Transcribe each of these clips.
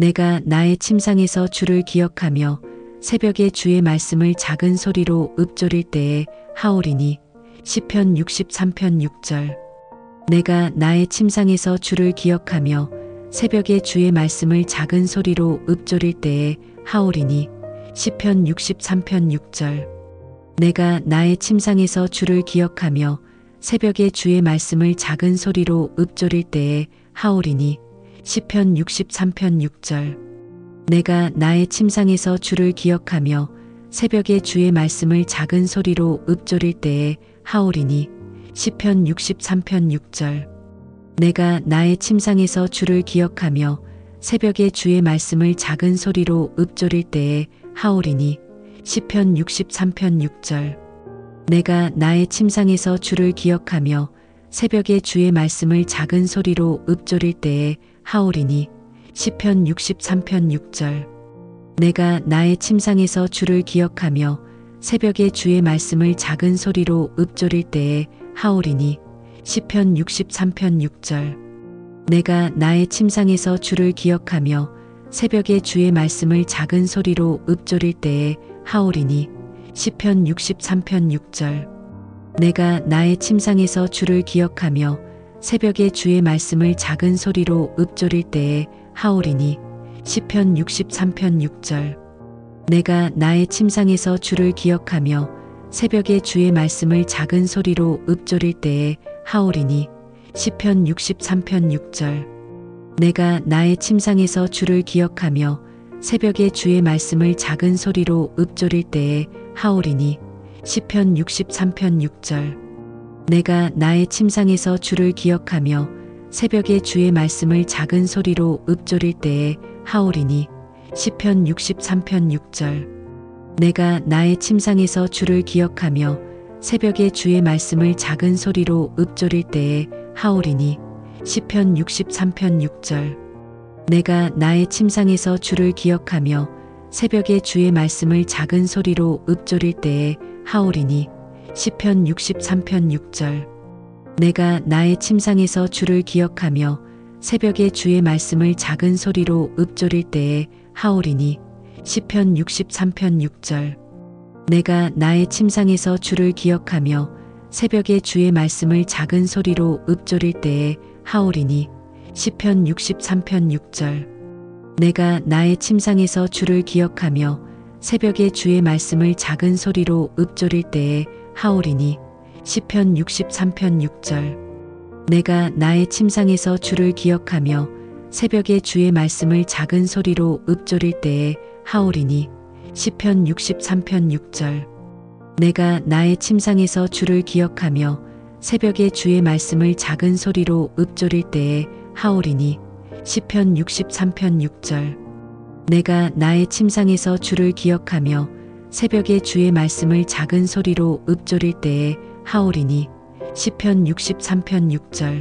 내가 나의 침상에서 주를 기억하며 새벽에 주의 말씀을 작은 소리로 읊조릴 때에 하오리니. 시편 63편 6절. 내가 나의 침상에서 주를 기억하며 새벽에 주의 말씀을 작은 소리로 읊조릴 때에 하오리니. 시편 63편 6절. 내가 나의 침상에서 주를 기억하며 새벽에 주의 말씀을 작은 소리로 읊조릴 때에 하오리니. 시편 63편 6절. 내가 나의 침상에서 주를 기억하며 새벽에 주의 말씀을 작은 소리로 읊조릴 때에 하오리니. 시편 63편 6절. 내가 나의 침상에서 주를 기억하며 새벽에 주의 말씀을 작은 소리로 읊조릴 때에 하오리니. 시편 63편 6절. 내가 나의 침상에서 주를 기억하며 새벽에 주의 말씀을 작은 소리로 읊조릴 때에 하오리니. 시편 63편 6절. 내가 나의 침상에서 주를 기억하며 새벽에 주의 말씀을 작은 소리로 읊조릴 때에 하오리니. 시편 63편 6절. 내가 나의 침상에서 주를 기억하며 새벽에 주의 말씀을 작은 소리로 읊조릴 때에 하오리니. 시편 63편 6절. 내가 나의 침상에서 주를 기억하며 새벽에 주의 말씀을 작은 소리로 읊조릴 때에 하오리니. 시편 63편 6절. 내가 나의 침상에서 주를 기억하며 새벽에 주의 말씀을 작은 소리로 읊조릴 때에 하오리니. 시편 63편 6절. 내가 나의 침상에서 주를 기억하며 새벽에 주의 말씀을 작은 소리로 읊조릴 때에 하오리니. 시편 63편 6절. 내가 나의 침상에서 주를 기억하며 새벽에 주의 말씀을 작은 소리로 읊조릴 때에 하오리니. 시편 63편 6절. 내가 나의 침상에서 주를 기억하며 새벽에 주의 말씀을 작은 소리로 읊조릴 때에 하오리니. 시편 63편 6절. 내가 나의 침상에서 주를 기억하며 새벽에 주의 말씀을 작은 소리로 읊조릴 때에 하오리니. 시편 63편 6절. 내가 나의 침상에서 주를 기억하며 새벽에 주의 말씀을 작은 소리로 읊조릴 때에 하오리니. 시편 63편 6절. 내가 나의 침상에서 주를 기억하며 새벽에 주의 말씀을 작은 소리로 읊조릴 때에 하오리니. 시편 63편 6절. 내가 나의 침상에서 주를 기억하며 새벽에 주의 말씀을 작은 소리로 읊조릴 때에 하오리니. 시편 63편 6절. 내가 나의 침상에서 주를 기억하며 새벽에 주의 말씀을 작은 소리로 읊조릴 때에 하오리니. 시편 63편 6절. 내가 나의 침상에서 주를 기억하며 새벽에 주의 말씀을 작은 소리로 읊조릴 때에 하오리니. 시편 63편 6절. 내가 나의 침상에서 주를 기억하며 새벽에 주의 말씀을 작은 소리로 읊조릴 때에 하오리니. 시편 63편 6절.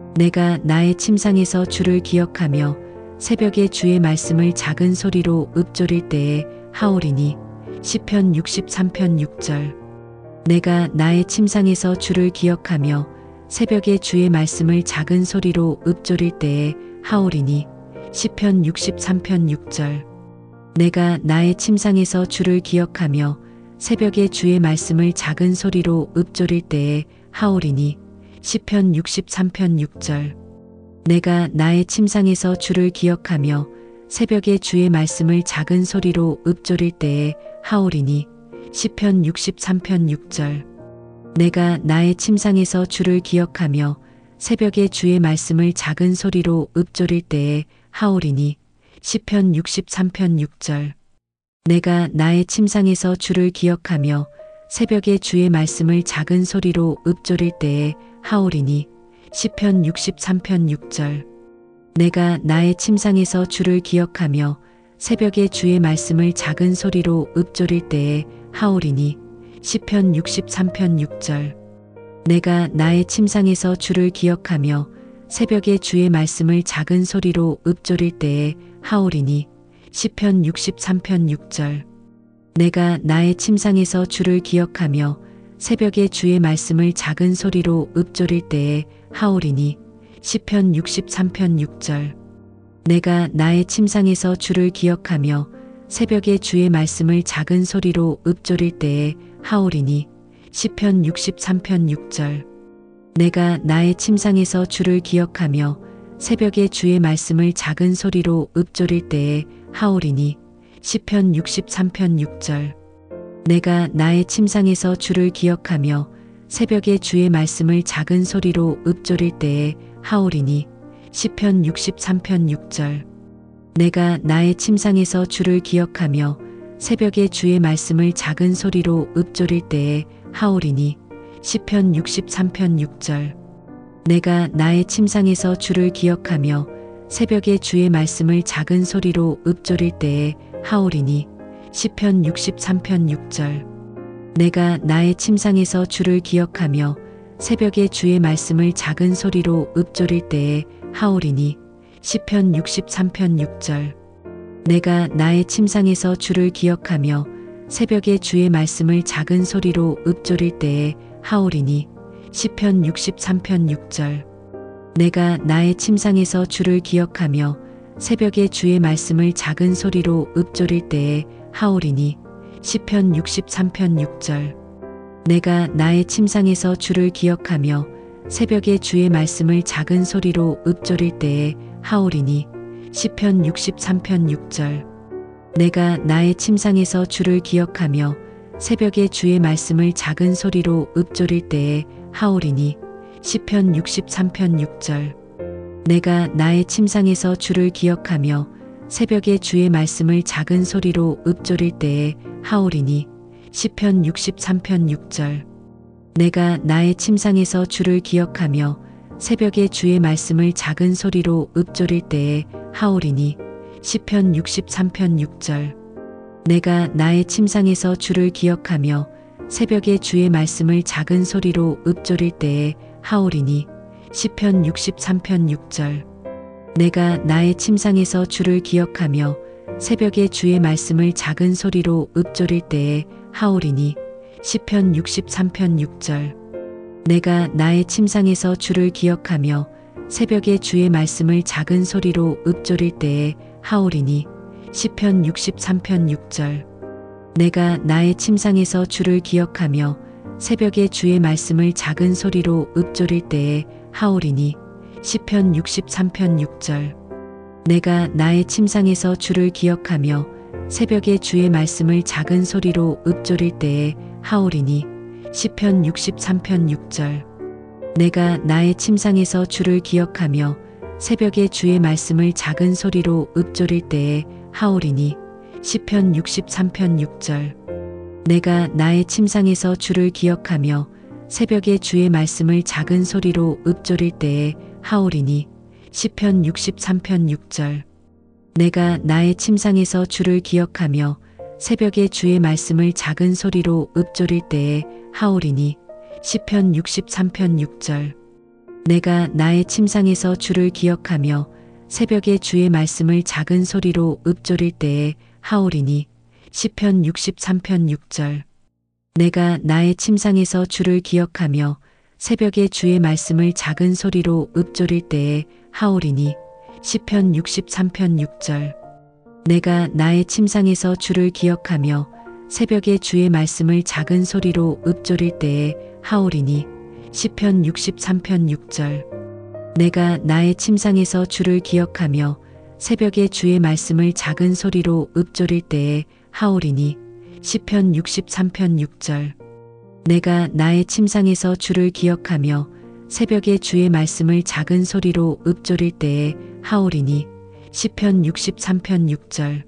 내가 나의 침상에서 주를 기억하며 새벽에 주의 말씀을 작은 소리로 읊조릴 때에 하오리니. 시편 63편 6절. 내가 나의 침상에서 주를 기억하며 새벽에 주의 말씀을 작은 소리로 읊조릴 때에 하오리니. 시편 63편 6절. 내가 나의 침상에서 주를 기억하며 새벽에 주의 말씀을 작은 소리로 읊조릴 때에 하오리니. 시편 63편 6절. 내가 나의 침상에서 주를 기억하며 새벽에 주의 말씀을 작은 소리로 읊조릴 때에 하오리니. 시편 63편 6절. 내가 나의 침상에서 주를 기억하며 새벽에 주의 말씀을 작은 소리로 읊조릴 때에 하오리니. 시편 63편 6절. 내가 나의 침상에서 주를 기억하며 새벽에 주의 말씀을 작은 소리로 읊조릴 때에 하오리니. 시편 63편 6절. 내가 나의 침상에서 주를 기억하며 새벽에 주의 말씀을 작은 소리로 읊조릴 때에 하오리니. 시편 63편 6절. 내가 나의 침상에서 주를 기억하며 새벽에 주의 말씀을 작은 소리로 읊조릴 때에 하오리니. 시편 63편 6절. 내가 나의 침상에서 주를 기억하며 새벽에 주의 말씀을 작은 소리로 읊조릴 때에 하오리니. 시편 63편 6절. 내가 나의 침상에서 주를 기억하며 새벽에 주의 말씀을 작은 소리로 읊조릴 때에 하오리니. 시편 63편 6절. 내가 나의 침상에서 주를 기억하며 새벽에 주의 말씀을 작은 소리로 읊조릴 때에 하오리니. 시편 63편 6절. 내가 나의 침상에서 주를 기억하며 새벽에 주의 말씀을 작은 소리로 읊조릴 때에 하오리니. 시편 63편 6절. 내가 나의 침상에서 주를 기억하며 새벽에 주의 말씀을 작은 소리로 읊조릴 때에 하오리니. 시편 63편 6절. 내가 나의 침상에서 주를 기억하며 새벽에 주의 말씀을 작은 소리로 읊조릴 때에 하오리니. 시편 63편 6절. 내가 나의 침상에서 주를 기억하며 새벽에 주의 말씀을 작은 소리로 읊조릴 때에 하오리니. 시편 63편 6절. 내가 나의 침상에서 주를 기억하며 새벽에 주의 말씀을 작은 소리로 읊조릴 때에 하오리니. 시편 63편 6절. 내가 나의 침상에서 주를 기억하며 새벽에 주의 말씀을 작은 소리로 읊조릴 때에 하오리니. 시편 63편 6절. 내가 나의 침상에서 주를 기억하며 새벽에 주의 말씀을 작은 소리로 읊조릴 때에 하오리니. 시편 63편 6절. 내가 나의 침상에서 주를 기억하며 새벽에 주의 말씀을 작은 소리로 읊조릴 때에 하오리니. 시편 63편 6절. 내가 나의 침상에서 주를 기억하며 새벽에 주의 말씀을 작은 소리로 읊조릴 때에 하오리니. 시편 63편 6절. 내가 나의 침상에서 주를 기억하며 새벽에 주의 말씀을 작은 소리로 읊조릴 때에 하오리니. 시편 63편 6절. 내가 나의 침상에서 주를 기억하며 새벽에 주의 말씀을 작은 소리로 읊조릴 때에 하오리니. 시편 63편 6절. 내가 나의 침상에서 주를 기억하며 새벽에 주의 말씀을 작은 소리로 읊조릴 때에 하오리니. 시편 63편 6절. 내가 나의 침상에서 주를 기억하며 새벽에 주의 말씀을 작은 소리로 읊조릴 때에 하오리니. 시편 63편 6절. 내가 나의 침상에서 주를 기억하며 새벽에 주의 말씀을 작은 소리로 읊조릴 때에 하오리니. 시편 63편 6절. 내가 나의 침상에서 주를 기억하며 새벽에 주의 말씀을 작은 소리로 읊조릴 때에 하오리니. 시편 63편 6절. 내가 나의 침상에서 주를 기억하며 새벽에 주의 말씀을 작은 소리로 읊조릴 때에 하오리니. 시편 63편 6절. 내가 나의 침상에서 주를 기억하며 새벽에 주의 말씀을 작은 소리로 읊조릴 때에 하오리니. 시편 63편 6절. 내가 나의 침상에서 주를 기억하며 새벽에 주의 말씀을 작은 소리로 읊조릴 때에 하오리니. 시편 63편 6절. 내가 나의 침상에서 주를 기억하며 새벽에 주의 말씀을 작은 소리로 읊조릴 때에 하오리니. 시편 63편 6절. 내가 나의 침상에서 주를 기억하며 새벽에 주의 말씀을 작은 소리로 읊조릴 때에 하오리니. 시편 63편 6절. 내가 나의 침상에서 주를 기억하며 새벽에 주의 말씀을 작은 소리로 읊조릴 때에 하오리니. 시편 63편 6절. 내가 나의 침상에서 주를 기억하며 새벽에 주의 말씀을 작은 소리로 읊조릴 때에 하오리니. 시편 63편 6절. 내가 나의 침상에서 주를 기억하며 새벽에 주의 말씀을 작은 소리로 읊조릴 때에 하오리니. 시편 63편 6절.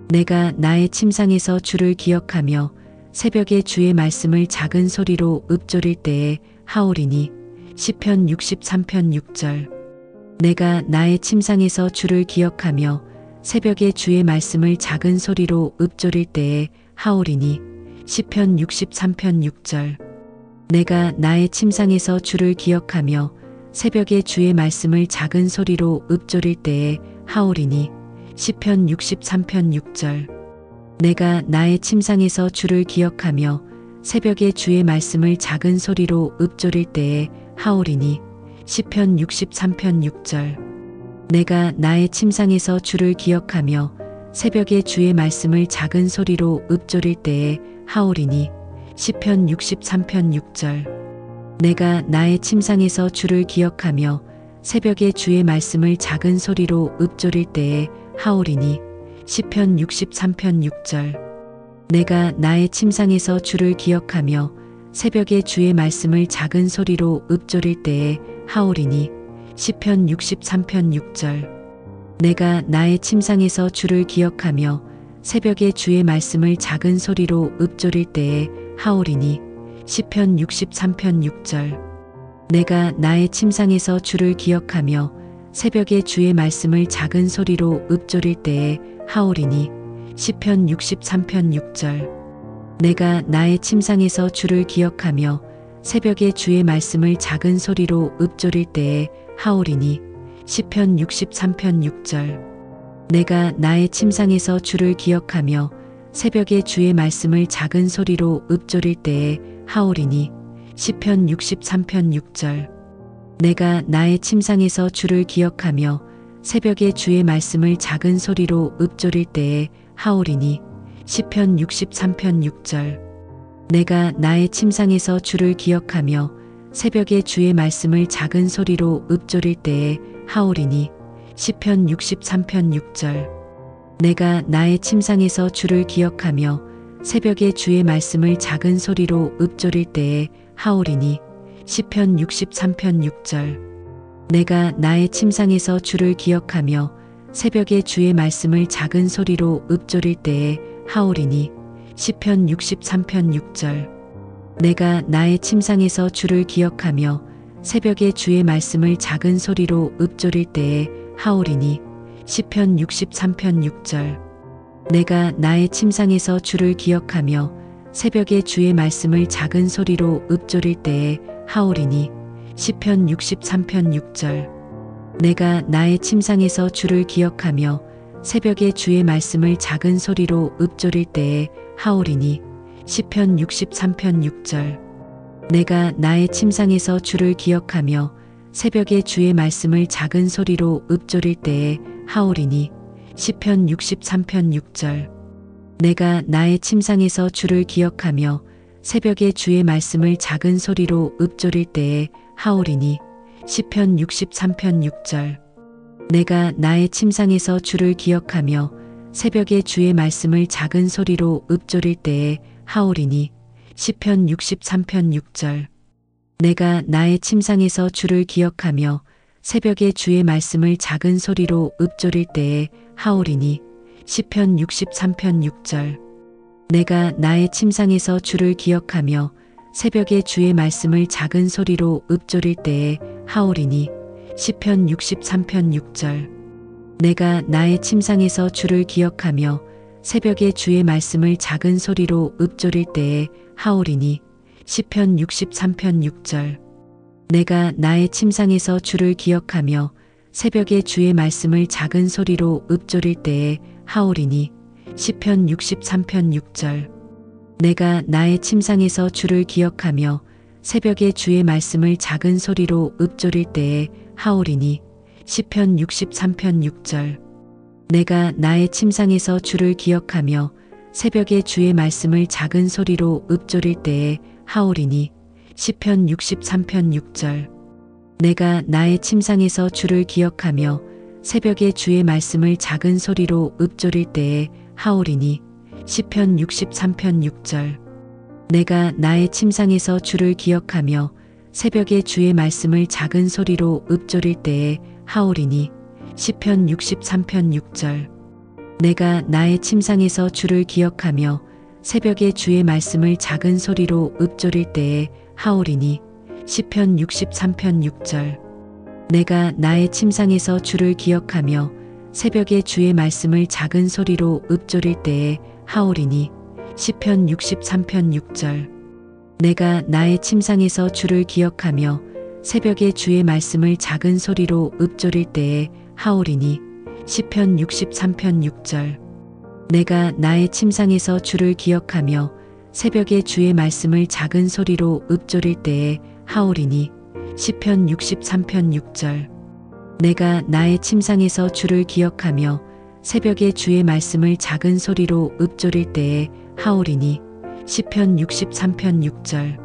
내가 나의 침상에서 주를 기억하며 새벽에 주의 말씀을 작은 소리로 읊조릴 때에 하오리니. 시편 63편 6절. 내가 나의 침상에서 주를 기억하며 새벽에 주의 말씀을 작은 소리로 읊조릴 때에 하오리니. 시편 63편 6절. 내가 나의 침상에서 주를 기억하며 새벽에 주의 말씀을 작은 소리로 읊조릴 때에 하오리니. 시편 63편 6절. 내가 나의 침상에서 주를 기억하며 새벽에 주의 말씀을 작은 소리로 읊조릴 때에 하오리니. 시편 63편 6절. 내가 나의 침상에서 주를 기억하며 새벽에 주의 말씀을 작은 소리로 읊조릴 때에 하오리니. 시편 63편 6절. 내가 나의 침상에서 주를 기억하며 새벽에 주의 말씀을 작은 소리로 읊조릴 때에 하오리니. 시편 63편 6절. 내가 나의 침상에서 주를 기억하며 새벽에 주의 말씀을 작은 소리로 읊조릴 때에 하오리니. 시편 63편 6절. 내가 나의 침상에서 주를 기억하며 새벽에 주의 말씀을 작은 소리로 읊조릴 때에 하오리니. 시편 63편 6절. 내가 나의 침상에서 주를 기억하며 새벽에 주의 말씀을 작은 소리로 읊조릴 때에 하오리니. 시편 63편 6절. 내가 나의 침상에서 주를 기억하며 새벽에 주의 말씀을 작은 소리로 읊조릴 때에 하오리니. 시편 63편 6절. 내가 나의 침상에서 주를 기억하며 새벽에 주의 말씀을 작은 소리로 읊조릴 때에 하오리니. 시편 63편 6절. 내가 나의 침상에서 주를 기억하며 새벽에 주의 말씀을 작은 소리로 읊조릴 때에 하오리니. 시편 63편 6절. 내가 나의 침상에서 주를 기억하며 새벽에 주의 말씀을 작은 소리로 읊조릴 때에 하오리니. 시편 63편 6절. 내가 나의 침상에서 주를 기억하며 새벽에 주의 말씀을 작은 소리로 읊조릴 때에 하오리니. 시편 63편 6절. 내가 나의 침상에서 주를 기억하며 새벽에 주의 말씀을 작은 소리로 읊조릴 때에 하오리니. 시편 63편 6절. 내가 나의 침상에서 주를 기억하며 새벽에 주의 말씀을 작은 소리로 읊조릴 때에 하오리니. 시편 63편 6절. 내가 나의 침상에서 주를 기억하며 새벽에 주의 말씀을 작은 소리로 읊조릴 때에 하오리니. 시편 63편 6절. 내가 나의 침상에서 주를 기억하며 새벽에 주의 말씀을 작은 소리로 읊조릴 때에 하오리니. 시편 63편 6절. 내가 나의 침상에서 주를 기억하며 새벽에 주의 말씀을 작은 소리로 읊조릴 때에 하오리니. 시편 63편 6절. 내가 나의 침상에서 주를 기억하며 새벽에 주의 말씀을 작은 소리로 읊조릴 때에 하오리니. 시편 63편 6절. 내가 나의 침상에서 주를 기억하며 새벽에 주의 말씀을 작은 소리로 읊조릴 때에 하오리니. 시편 63편 6절. 내가 나의 침상에서 주를 기억하며 새벽에 주의 말씀을 작은 소리로 읊조릴 때에 하오리니. 시편 63편 6절. 내가 나의 침상에서 주를 기억하며 새벽에 주의 말씀을 작은 소리로 읊조릴 때에 하오리니. 시편 63편 6절. 내가 나의 침상에서 주를 기억하며 새벽에 주의 말씀을 작은 소리로 읊조릴 때에 하오리니. 시편 63편 6절. 내가 나의 침상에서 주를 기억하며 새벽에 주의 말씀을 작은 소리로 읊조릴 때에 하오리니. 시편 63편 6절. 내가 나의 침상에서 주를 기억하며 새벽에 주의 말씀을 작은 소리로 읊조릴 때에 하오리니. 시편 63편 6절. 내가 나의 침상에서 주를 기억하며 새벽에 주의 말씀을 작은 소리로 읊조릴 때에 하오리니. 시편 63편 6절. 내가 나의 침상에서 주를 기억하며 새벽에 주의 말씀을 작은 소리로 읊조릴 때에 하오리니. 시편 63편 6절. 내가 나의 침상에서 주를 기억하며 새벽에 주의 말씀을 작은 소리로 읊조릴 때에 하오리니. 시편 63편 6절. 내가 나의 침상에서 주를 기억하며 새벽에 주의 말씀을 작은 소리로 읊조릴 때에 하오리니. 시편 63편 6절. 내가 나의 침상에서 주를 기억하며 새벽에 주의 말씀을 작은 소리로 읊조릴 때에 하오리니. 시편 63편 6절. 내가 나의 침상에서 주를 기억하며 새벽에 주의 말씀을 작은 소리로 읊조릴 때에 하오리니. 시편 63편 6절. 내가 나의 침상에서 주를 기억하며 새벽에 주의 말씀을 작은 소리로 읊조릴 때에 하오리니. 시편 63편 6절. 내가 나의 침상에서 주를 기억하며 새벽에 주의 말씀을 작은 소리로 읊조릴 때에 하오리니. 시편 63편 6절.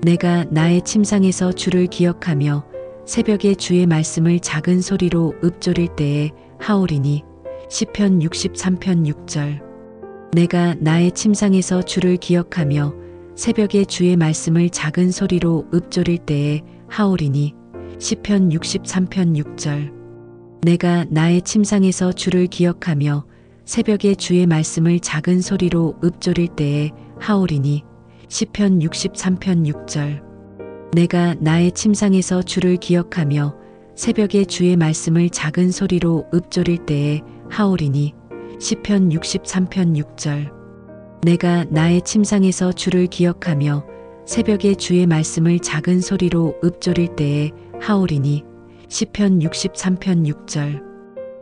내가 나의 침상에서 주를 기억하며 새벽에 주의 말씀을 작은 소리로 읊조릴 때에 하오리니. 시편 63편 6절. 내가 나의 침상에서 주를 기억하며 새벽에 주의 말씀을 작은 소리로 읊조릴 때에 하오리니. 시편 63편 6절. 내가 나의 침상에서 주를 기억하며 새벽에 주의 말씀을 작은 소리로 읊조릴 때에 하오리니. 시편 63편 6절. 내가 나의 침상에서 주를 기억하며 새벽에 주의 말씀을 작은 소리로 읊조릴 때에 하오리니. 시편 63편 6절. 내가 나의 침상에서 주를 기억하며 새벽에 주의 말씀을 작은 소리로 읊조릴 때에 하오리니. 시편 63편 6절.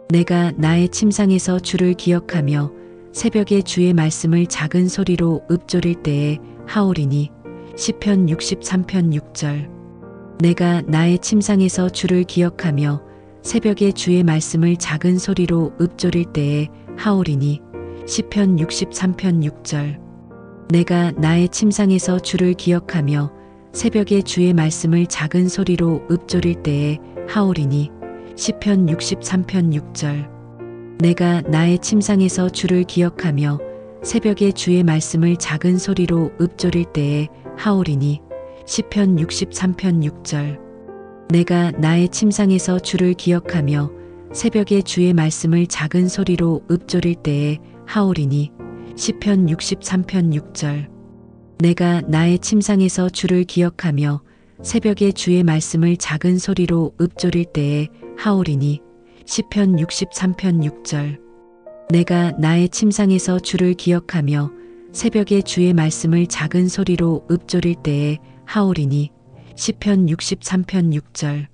내가 나의 침상에서 주를 기억하며 새벽에 주의 말씀을 작은 소리로 읊조릴 때에 하오리니. 시편 63편 6절. 내가 나의 침상에서 주를 기억하며 새벽에 주의 말씀을 작은 소리로 읊조릴 때에 하오리니. 시편 63편 6절. 내가 나의 침상에서 주를 기억하며 새벽에 주의 말씀을 작은 소리로 읊조릴 때에 하오리니. 시편 63편 6절. 내가 나의 침상에서 주를 기억하며 새벽에 주의 말씀을 작은 소리로 읊조릴 때에 하오리니. 시편 63편 6절. 내가 나의 침상에서 주를 기억하며 새벽에 주의 말씀을 작은 소리로 읊조릴 때에 하오리니. 시편 63편 6절. 내가 나의 침상에서 주를 기억하며 새벽에 주의 말씀을 작은 소리로 읊조릴 때에 하오리니. 시편 63편 6절. 내가 나의 침상에서 주를 기억하며 새벽에 주의 말씀을 작은 소리로 읊조릴 때에 하오리니. 시편 63편 6절.